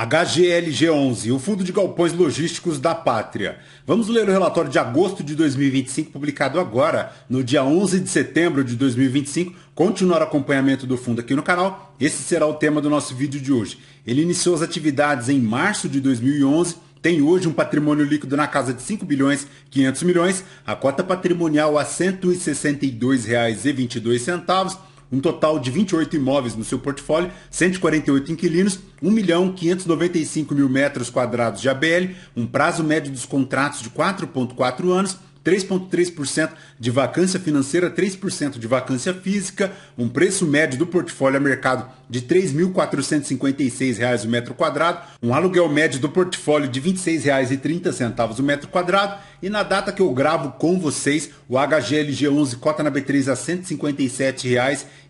HGLG11, o Fundo de Galpões Logísticos da Pátria. Vamos ler o relatório de agosto de 2025, publicado agora, no dia 11 de setembro de 2025. Continuar o acompanhamento do fundo aqui no canal. Esse será o tema do nosso vídeo de hoje. Ele iniciou as atividades em março de 2011, tem hoje um patrimônio líquido na casa de 5 bilhões 500 milhões, a cota patrimonial a R$ 162,22, um total de 28 imóveis no seu portfólio, 148 inquilinos, 1.595.000 metros quadrados de ABL, um prazo médio dos contratos de 4,4 anos, 3,3% de vacância financeira, 3% de vacância física, um preço médio do portfólio a mercado de R$ 3.456 o metro quadrado, um aluguel médio do portfólio de R$ 26,30 o metro quadrado, e na data que eu gravo com vocês, o HGLG11 cota na B3 a R$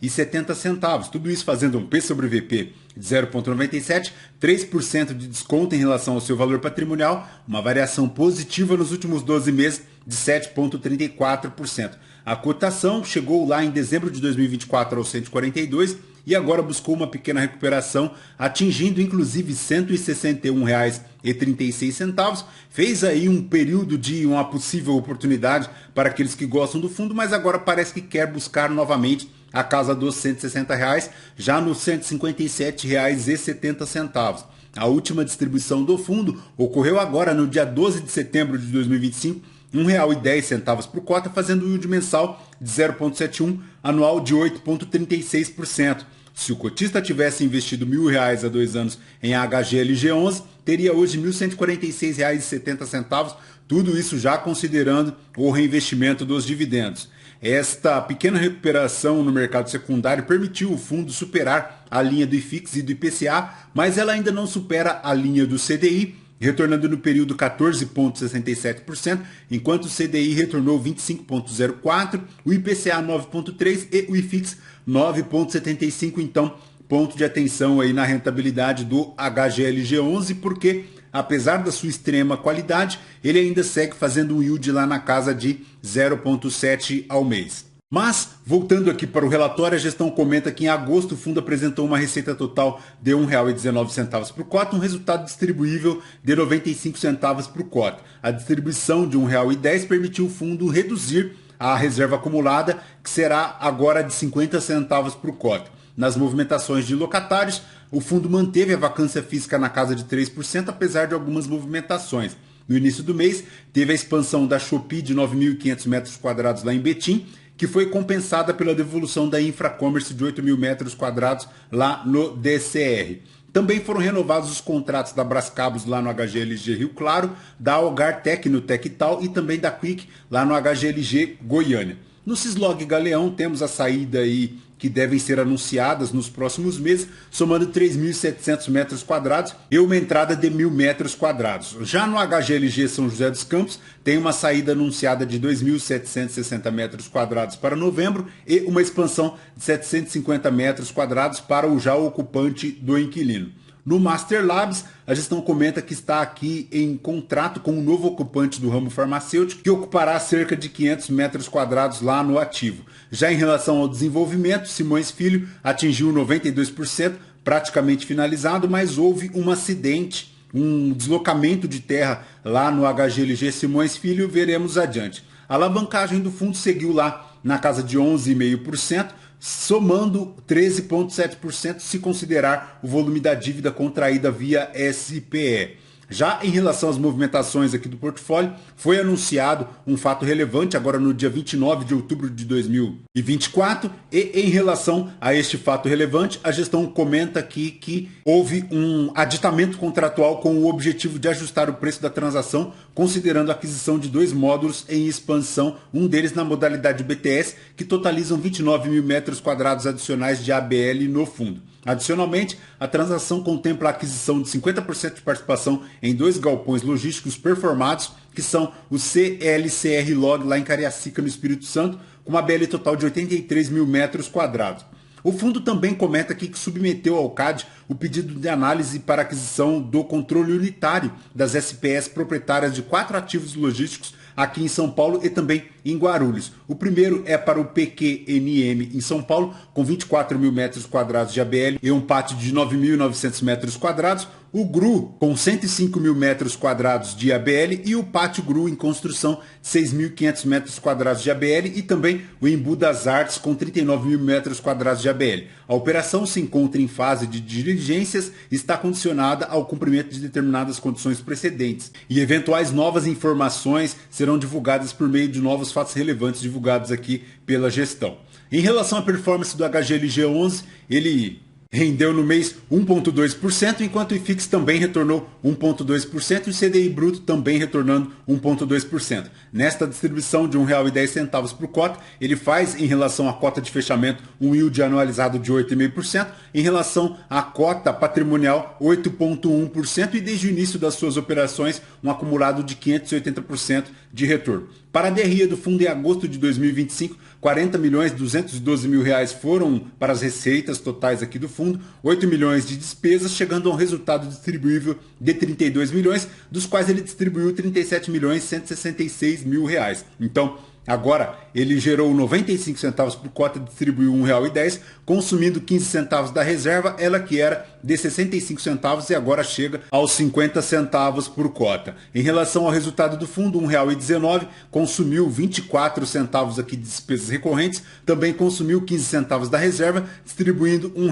157,70. Tudo isso fazendo um P sobre VP de 0,97, 3% de desconto em relação ao seu valor patrimonial, uma variação positiva nos últimos 12 meses de 7,34%. A cotação chegou lá em dezembro de 2024 aos 142 e agora buscou uma pequena recuperação, atingindo inclusive R$ 161,36. Fez aí um período de uma possível oportunidade para aqueles que gostam do fundo, mas agora parece que quer buscar novamente a casa dos R$ 160, já nos R$ 157,70. A última distribuição do fundo ocorreu agora no dia 12 de setembro de 2025, R$ 1,10 por cota, fazendo um yield mensal de 0,71, anual de 8,36%. Se o cotista tivesse investido R$ 1.000 há 2 anos em HGLG11, teria hoje R$ 1.146,70, tudo isso já considerando o reinvestimento dos dividendos. Esta pequena recuperação no mercado secundário permitiu o fundo superar a linha do IFIX e do IPCA, mas ela ainda não supera a linha do CDI, retornando no período 14,67%, enquanto o CDI retornou 25,04%, o IPCA 9,3% e o IFIX 9,75%. Então, ponto de atenção aí na rentabilidade do HGLG11, porque apesar da sua extrema qualidade, ele ainda segue fazendo um yield lá na casa de 0,7 ao mês. Mas, voltando aqui para o relatório, a gestão comenta que em agosto o fundo apresentou uma receita total de R$ 1,19 por cota, um resultado distribuível de 95 centavos por cota. A distribuição de R$ 1,10 permitiu o fundo reduzir a reserva acumulada, que será agora de 50 centavos por cota. Nas movimentações de locatários, o fundo manteve a vacância física na casa de 3%, apesar de algumas movimentações. No início do mês, teve a expansão da Shopee de 9.500 metros quadrados lá em Betim, que foi compensada pela devolução da Infracommerce de 8.000 metros quadrados lá no DCR. Também foram renovados os contratos da Brascabos lá no HGLG Rio Claro, da Algar Tech no Tectal e também da Quick lá no HGLG Goiânia. No Cislog Galeão temos a saída aí que devem ser anunciadas nos próximos meses, somando 3.700 metros quadrados e uma entrada de 1.000 metros quadrados. Já no HGLG São José dos Campos, tem uma saída anunciada de 2.760 metros quadrados para novembro e uma expansão de 750 metros quadrados para o já ocupante do inquilino. No Master Labs, a gestão comenta que está aqui em contrato com um novo ocupante do ramo farmacêutico, que ocupará cerca de 500 metros quadrados lá no ativo. Já em relação ao desenvolvimento, Simões Filho atingiu 92%, praticamente finalizado, mas houve um acidente, um deslocamento de terra lá no HGLG Simões Filho, veremos adiante. A alavancagem do fundo seguiu lá na casa de 11,5%, somando 13,7% se considerar o volume da dívida contraída via SPE. Já em relação às movimentações aqui do portfólio, foi anunciado um fato relevante agora no dia 29 de outubro de 2024 e em relação a este fato relevante, a gestão comenta aqui que houve um aditamento contratual com o objetivo de ajustar o preço da transação, considerando a aquisição de 2 módulos em expansão, um deles na modalidade BTS, que totalizam 29.000 metros quadrados adicionais de ABL no fundo. Adicionalmente, a transação contempla a aquisição de 50% de participação em 2 galpões logísticos performados, que são o CLCR Log lá em Cariacica, no Espírito Santo, com uma ABL total de 83.000 metros quadrados. O fundo também comenta aqui que submeteu ao CAD o pedido de análise para aquisição do controle unitário das SPS proprietárias de 4 ativos logísticos aqui em São Paulo e também em Guarulhos. O primeiro é para o PQNM em São Paulo, com 24.000 metros quadrados de ABL e um pátio de 9.900 metros quadrados. o GRU com 105 mil metros quadrados de ABL e o Pátio GRU em construção de 6.500 metros quadrados de ABL e também o Embu das Artes com 39 mil metros quadrados de ABL. A operação se encontra em fase de diligências e está condicionada ao cumprimento de determinadas condições precedentes. E eventuais novas informações serão divulgadas por meio de novos fatos relevantes divulgados aqui pela gestão. Em relação à performance do HGLG11, ele rendeu no mês 1,2%, enquanto o IFIX também retornou 1,2% e o CDI bruto também retornando 1,2%. Nesta distribuição de R$ 1,10 por cota, ele faz em relação à cota de fechamento um yield anualizado de 8,5%, em relação à cota patrimonial 8,1% e desde o início das suas operações um acumulado de 580% de retorno. Para a DRE do fundo em agosto de 2025, 40 milhões 212 mil reais foram para as receitas totais aqui do fundo, 8 milhões de despesas, chegando a um resultado distribuível de 32 milhões, dos quais ele distribuiu 37 milhões 166 mil reais. Então, agora ele gerou 95 centavos por cota, distribuiu R$ 1,10, consumindo 15 centavos da reserva, ela que era de 65 centavos e agora chega aos 50 centavos por cota. Em relação ao resultado do fundo, R$ 1,19, consumiu 24 centavos aqui de despesas recorrentes, também consumiu 15 centavos da reserva, distribuindo R$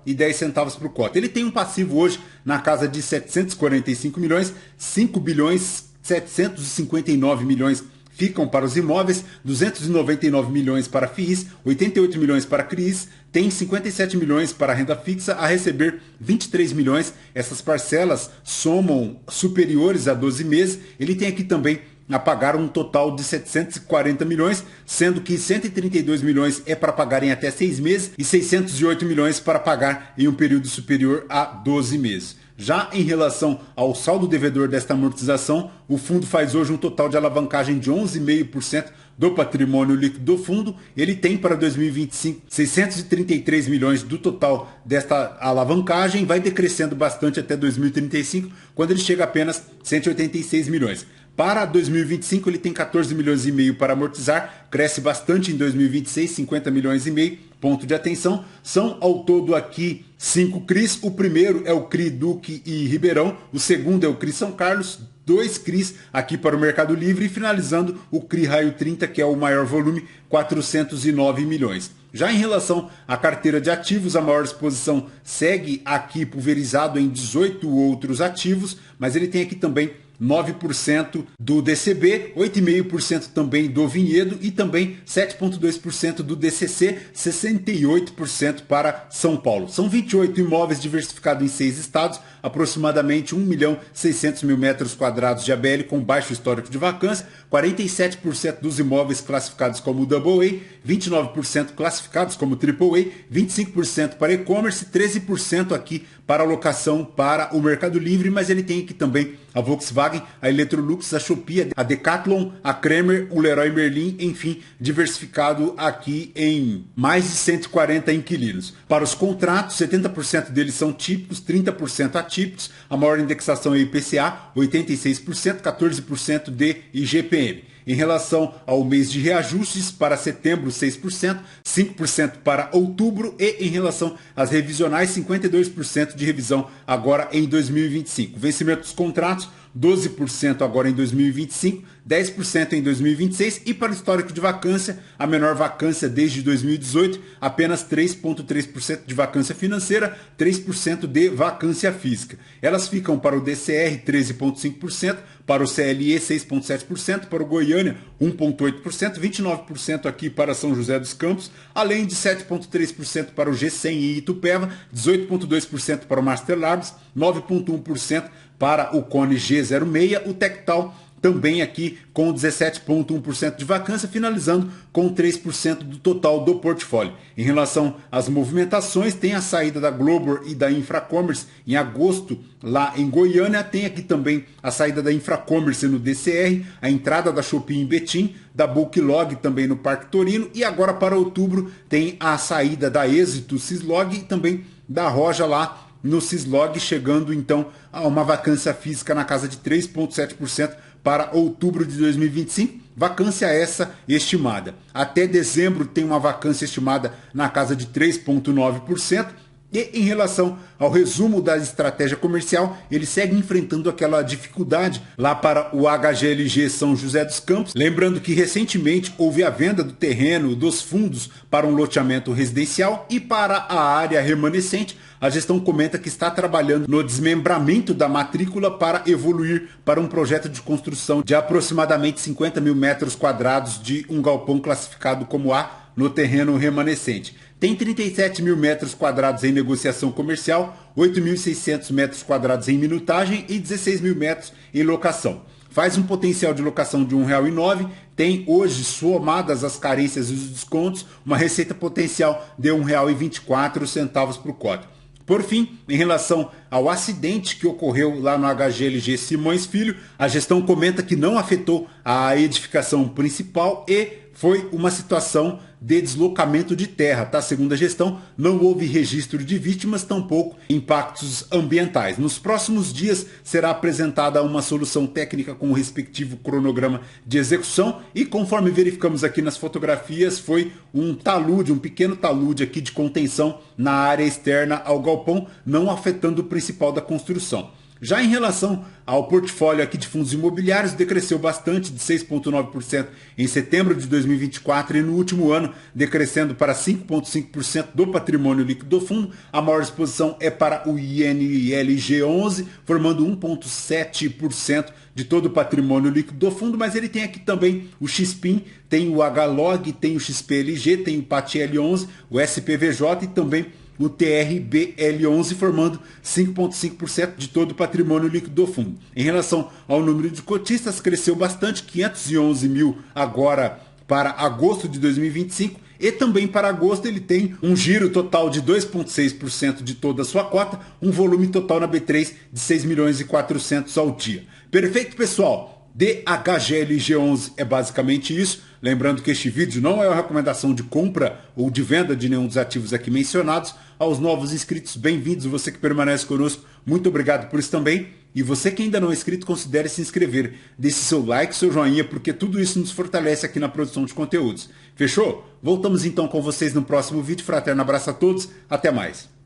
1,10 por cota. Ele tem um passivo hoje na casa de 745 milhões, 5 bilhões 759 milhões ficam para os imóveis, 299 milhões para FIIs, 88 milhões para CRIs, tem 57 milhões para renda fixa, a receber 23 milhões. Essas parcelas somam superiores a 12 meses. Ele tem aqui também a pagar um total de 740 milhões, sendo que 132 milhões é para pagar em até 6 meses e 608 milhões para pagar em um período superior a 12 meses. Já em relação ao saldo devedor desta amortização, o fundo faz hoje um total de alavancagem de 11,5% do patrimônio líquido do fundo. Ele tem para 2025 633 milhões do total desta alavancagem, vai decrescendo bastante até 2035, quando ele chega a apenas 186 milhões. Para 2025 ele tem 14 milhões e meio para amortizar, cresce bastante em 2026, 50 milhões e meio. Ponto de atenção, são ao todo aqui 5 CRIs, o primeiro é o CRI Duque e Ribeirão, o segundo é o CRI São Carlos, 2 CRIs aqui para o Mercado Livre e finalizando o CRI Raio 30, que é o maior volume, 409 milhões. Já em relação à carteira de ativos, a maior exposição segue aqui pulverizado em 18 outros ativos, mas ele tem aqui também 9% do DCB, 8,5% também do Vinhedo e também 7,2% do DCC, 68% para São Paulo. São 28 imóveis diversificados em 6 estados, aproximadamente 1.600.000 metros quadrados de ABL com baixo histórico de vacância, 47% dos imóveis classificados como AA, 29% classificados como AAA, 25% para e-commerce, 13% aqui para alocação para o Mercado Livre, mas ele tem aqui também a Volkswagen, a Electrolux, a Shopee, a Decathlon, a Kremer, o Leroy Merlin, enfim, diversificado aqui em mais de 140 inquilinos. Para os contratos, 70% deles são típicos, 30% atípicos, a maior indexação é IPCA, 86%, 14% de IGPM. Em relação ao mês de reajustes, para setembro 6%, 5% para outubro e em relação às revisionais, 52% de revisão agora em 2025. Vencimento dos contratos, 12% agora em 2025, 10% em 2026 e para o histórico de vacância, a menor vacância desde 2018, apenas 3,3% de vacância financeira, 3% de vacância física. Elas ficam para o DCR 13,5%, para o CLE 6,7%, para o Goiânia 1,8%, 29% aqui para São José dos Campos, além de 7,3% para o G100 e Itupeva, 18,2% para o Master Labs, 9,1% para o Cone G06, o Tectal também aqui com 17,1% de vacância, finalizando com 3% do total do portfólio. Em relação às movimentações, tem a saída da Globor e da Infracommerce em agosto lá em Goiânia, tem aqui também a saída da Infracommerce no DCR, a entrada da Shopee em Betim, da Booklog também no Parque Torino e agora para outubro tem a saída da Êxito Cislog e também da Roja lá no Cislog, chegando então a uma vacância física na casa de 3,7% para outubro de 2025, vacância essa estimada. Até dezembro tem uma vacância estimada na casa de 3,9%, E em relação ao resumo da estratégia comercial, ele segue enfrentando aquela dificuldade lá para o HGLG São José dos Campos. Lembrando que recentemente houve a venda do terreno dos fundos para um loteamento residencial e para a área remanescente. A gestão comenta que está trabalhando no desmembramento da matrícula para evoluir para um projeto de construção de aproximadamente 50 mil metros quadrados de um galpão classificado como A no terreno remanescente. Tem 37 mil metros quadrados em negociação comercial, 8.600 metros quadrados em minutagem e 16 mil metros em locação. Faz um potencial de locação de R$ 1,09, tem hoje, somadas as carências e os descontos, uma receita potencial de R$ 1,24 por cota. Por fim, em relação ao acidente que ocorreu lá no HGLG Simões Filho, a gestão comenta que não afetou a edificação principal e foi uma situação de deslocamento de terra, tá? Segundo a gestão, não houve registro de vítimas, tampouco impactos ambientais. Nos próximos dias será apresentada uma solução técnica com o respectivo cronograma de execução e, conforme verificamos aqui nas fotografias, foi um talude, um pequeno talude aqui de contenção na área externa ao galpão, não afetando o principal da construção. Já em relação ao portfólio aqui de fundos imobiliários, decresceu bastante, de 6,9% em setembro de 2024 e no último ano decrescendo para 5,5% do patrimônio líquido do fundo. A maior exposição é para o INLG11, formando 1,7% de todo o patrimônio líquido do fundo, mas ele tem aqui também o XPIN, tem o HLOG, tem o XPLG, tem o PATL11, o SPVJ e também o TRBL11, formando 5,5% de todo o patrimônio líquido do fundo. Em relação ao número de cotistas, cresceu bastante, 511 mil agora para agosto de 2025, e também para agosto ele tem um giro total de 2,6% de toda a sua cota, um volume total na B3 de 6 milhões e 400 ao dia. Perfeito, pessoal? DHGLG11 é basicamente isso. Lembrando que este vídeo não é uma recomendação de compra ou de venda de nenhum dos ativos aqui mencionados. Aos novos inscritos, bem-vindos. Você que permanece conosco, muito obrigado por isso também. E você que ainda não é inscrito, considere se inscrever. Deixe seu like, seu joinha, porque tudo isso nos fortalece aqui na produção de conteúdos. Fechou? Voltamos então com vocês no próximo vídeo. Fraterno abraço a todos. Até mais.